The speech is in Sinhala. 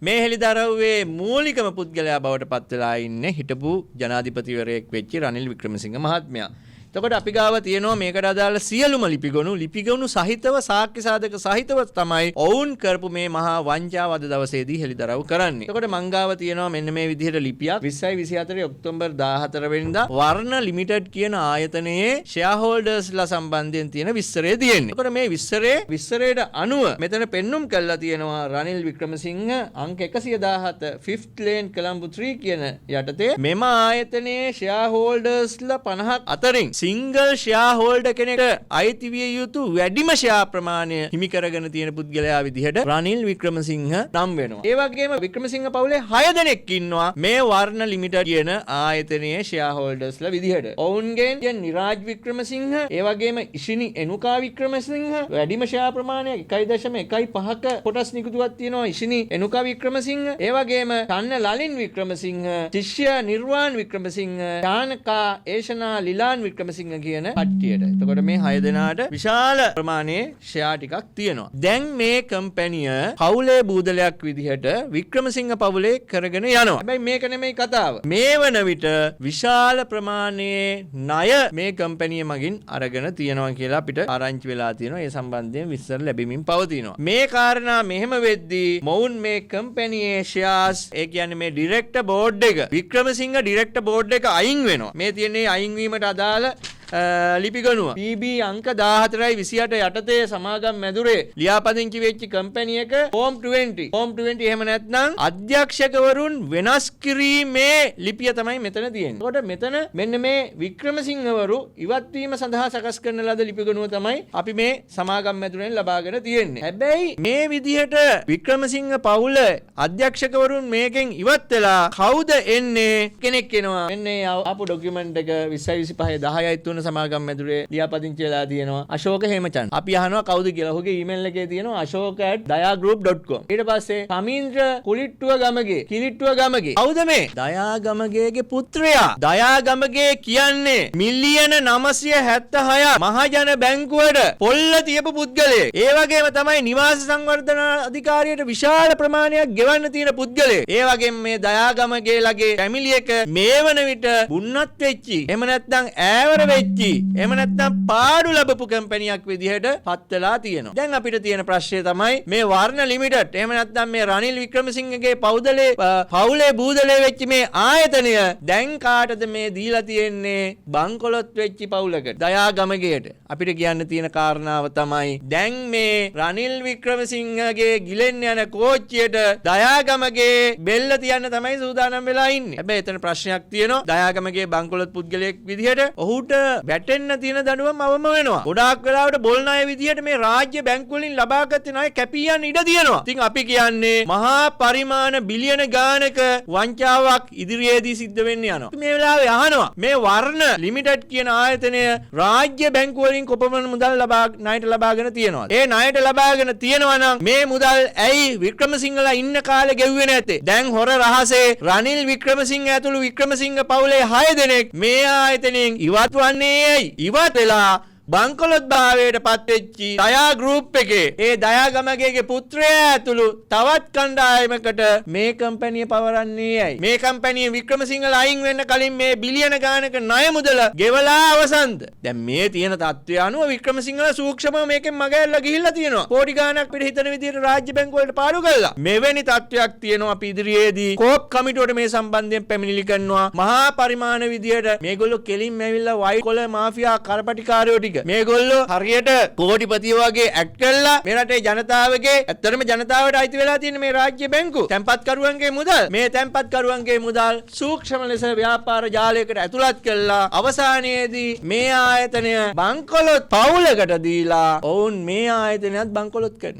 මේ හෙළිදරව්වේ මූලිකම පුද්ගලයා බවට පත් වෙලා ඉන්නේ හිටපු ජනාධිපතිවරයෙක් වෙච්ච රනිල් වික්‍රමසිංහ මහත්මයා. එතකොට අපි ගාව තියෙනවා මේකට අදාළ සියලුම ලිපිගොනු සහිතව සාක්ෂි සාධක සහිතව තමයි ඔවුන් කරපු මේ මහා වංචාව අද දවසේදී හෙළිදරව් කරන්නේ. එතකොට මං ගාව තියෙනවා මෙන්න මේ විදිහට ලිපියක් 2024 ඔක්තෝබර් 14 වෙනිදා වර්ණ ලිමිටඩ් කියන ආයතනයේ ෂෙයා හෝල්ඩර්ස්ලා සම්බන්ධයෙන් තියෙන විස්තරය තියෙන්නේ. එතකොට මේ විස්තරයට අනුව මෙතන පෙන්눔 කරලා තියෙනවා රනිල් වික්‍රමසිංහ අංක 117 5th lane කොළඹ 3 කියන යටතේ මෙම ආයතනයේ ෂෙයා හෝල්ඩර්ස්ලා 50ක් අතරින් සිංගල් ෂෙයා හෝල්ඩර් කෙනෙකුට අයිති විය යුතු වැඩිම ෂෙයා ප්‍රමාණය හිමි කරගෙන තියෙන පුද්ගලයා විදිහට රනිල් වික්‍රමසිංහ නම් වෙනවා. ඒ වගේම වික්‍රමසිංහ පවුලේ 6 දෙනෙක් ඉන්නවා මේ වර්ණ ලිමිටඩ් කියන ආයතනයේ ෂෙයා හෝල්ඩර්ස්ලා විදිහට. ඔවුන්ගෙන් නිරාජ් වික්‍රමසිංහ, ඒ වගේම ඉෂිනි එනුකා වික්‍රමසිංහ වැඩිම ෂෙයා ප්‍රමාණය 1.15ක කොටස් නිකුතුවක් තියෙනවා ඉෂිනි එනුකා වික්‍රමසිංහ. ඒ වගේම චන්න ලලින් වික්‍රමසිංහ, ශිෂ්‍ය නිර්වාන් වික්‍රමසිංහ, ශානකා ඒෂනා ලිලාන් වික්‍රමසිංහ කියන කට්ටියට. එතකොට මේ 6 දෙනාට විශාල ප්‍රමාණයේ ෂෙයා ටිකක් තියෙනවා. දැන් මේ කම්පැනිය පවුලේ බූදලයක් විදිහට වික්‍රමසිංහ පවුලේ කරගෙන යනවා. හැබැයි මේක නෙමෙයි කතාව. මේ වන විට විශාල ප්‍රමාණයේ ණය මේ කම්පැනිය මගින් අරගෙන තියෙනවා කියලා අපිට ආරංචි වෙලා තියෙනවා. ඒ සම්බන්ධයෙන් විස්තර ලැබෙමින් පවතිනවා. මේ කාරණා මෙහෙම වෙද්දී මොවුන් මේ කම්පැනියේ ෂෙයාර්ස් ඒ කියන්නේ මේ ඩිරෙක්ටර් බෝඩ් එක වික්‍රමසිංහ ඩිරෙක්ටර් බෝඩ් එක අයින් වෙනවා. මේ තියෙන්නේ අයින් වීමට අදාළ ලිපිගොනුව PB අංක 14/28 යටතේ සමාගම් මැදුරේ ලියාපදිංචි වෙච්ච කම්පැනි එක Form 20 එහෙම නැත්නම් අධ්‍යක්ෂකවරුන් වෙනස් කිරීමේ ලිපිය තමයි මෙතන තියෙන්නේ. ඒකට මෙතන මෙන්න මේ වික්‍රමසිංහවරු ඉවත් වීම සඳහා සකස් කරන ලද ලිපිගොනුව තමයි අපි මේ සමාගම් මැදුරෙන් ලබාගෙන තියෙන්නේ. හැබැයි මේ විදිහට වික්‍රමසිංහ පවුල අධ්‍යක්ෂකවරුන් මේකෙන් ඉවත් වෙලා කවුද එන්නේ කෙනෙක් එනවා. මෙන්න ආපු ડોකියුමන්ට් එක 2025 10 සමාගම් මැදුරේ ලියාපදිංචි වෙලා තියෙනවා අශෝක හේමචන්ද්‍ර. අපි අහනවා කවුද කියලා. ඔහුගේ ඊමේල් එකේ තියෙනවා ashok@dayagroup.com. ඊට පස්සේ සමීන්ද්‍ර කිලිට්ටුව ගමගේ. කවුද මේ? දයාගමගේගේ පුත්‍රයා. දයාගමගේ කියන්නේ මිලියන 976 මහජන බැංකුවට පොල්ල තියපු පුද්ගලයෙක්. ඒ වගේම තමයි නිවාස සංවර්ධන අධිකාරියට විශාල ප්‍රමාණයක් ගෙවන්න තියෙන පුද්ගලයෙක්. ඒ වගේම මේ දයාගමගේලගේ ෆැමිලි එක මේ වන විට බුන්නත් වෙච්චි. එහෙම නැත්නම් ඈවර එහෙම නැත්නම් පාඩු ලැබපු කම්පැනියක් විදිහට පත් වෙලා තියෙනවා. දැන් අපිට තියෙන ප්‍රශ්නය තමයි මේ වර්ණ ලිමිටඩ් එහෙම නැත්නම් මේ රනිල් වික්‍රමසිංහගේ පවුලේ බූදලේ වෙච්ච මේ ආයතනය දැන් කාටද මේ දීලා තියෙන්නේ? බංකොලොත් වෙච්ච පවුලකට, දයාගමගේට. අපිට කියන්න තියෙන කාරණාව තමයි දැන් මේ රනිල් වික්‍රමසිංහගේ ගිලෙන්න යන කෝච්චියට දයාගමගේ බෙල්ල තියන්න තමයි සූදානම් වෙලා ඉන්නේ. හැබැයි එතන ප්‍රශ්නයක් තියෙනවා. දයාගමගේ බංකොලොත් පුද්ගලයෙක් විදිහට ඔහුට වැටෙන්න තියෙන දඬුවම අවම වෙනවා. ගොඩාක් වෙලාවට බොල් ණය විදිහට මේ රාජ්‍ය බැංකු වලින් ලබාගත් ණය කැපී යන්න ඉඩ තියෙනවා. ඉතින් අපි කියන්නේ මහා පරිමාණ බිලියන ගානක වංචාවක් ඉදිරියේදී සිද්ධ වෙන්න යනවා. මේ වෙලාවේ අහනවා මේ වර්ණ ලිමිටඩ් කියන ආයතනය රාජ්‍ය බැංකු වලින් කොපමණ මුදල් ණයට ලබාගෙන තියෙනවද? ඒ ණයට ලබාගෙන තියෙනවා නම් මේ මුදල් ඇයි වික්‍රමසිංහලා ඉන්න කාලේ ගෙව්වේ නැත්තේ? දැන් හොර රහසේ රනිල් වික්‍රමසිංහ ඇතුළු වික්‍රමසිංහ පවුලේ 6 දෙනෙක් මේ ආයතනයෙන් ඉවත් වන්නේ ඇයි? ඉවත් වෙලා බංකොලොත් භාවයට පත්වෙච්චි දයා ගෲප් එකේ ඒ දයාගමගේගේ පුත්‍රයා ඇතුළු තවත් කණ්ඩායමකට මේ කම්පැනිය පවරන්නේ ඇයි? මේ කම්පැනිය වික්‍රමසිංහලා අයින් වෙන්න කලින් මේ බිලියන ගානක ණය මුදල ගෙවලා අවසන්ද? දැන් මේ තියෙන තත්ත්වය අනුව වික්‍රමසිංහලා සූක්ෂමව මේකෙන් මගහැරලා ගිහිල්ලා තියෙනවා. කෝටි ගානක් පිට හිතන විදිහට රාජ්‍ය බැංකු වලට පාඩු කළා. මෙවැනි තත්ත්වයක් තියෙනවා. අපි ඉදිරියේදී කෝප් කමිටුවට මේ සම්බන්ධයෙන් පැමිණිලි කරනවා. මහා පරිමාණ විදිහට මේගොල්ලෝ කෙලින්ම ඇවිල්ලා වයිට් කොලර් මාෆියා කරපටිකාරයෝ මේගොල්ලෝ හරියට කෝටිපතියෝ වගේ ඇක්ට් කරලා මේ රටේ ජනතාවගේ ඇත්තටම ජනතාවට අයිති වෙලා තියෙන මේ රාජ්‍ය බැංකු තැන්පත්කරුවන්ගේ මුදල් මේ තැන්පත්කරුවන්ගේ මුදල් සූක්ෂම ලෙස ව්‍යාපාර ජාලයකට ඇතුළත් කළා. අවසානයේදී මේ ආයතනය බංකොලොත් පවුලකට දීලා ඔවුන් මේ ආයතනයත් බංකොලොත් කරනවා.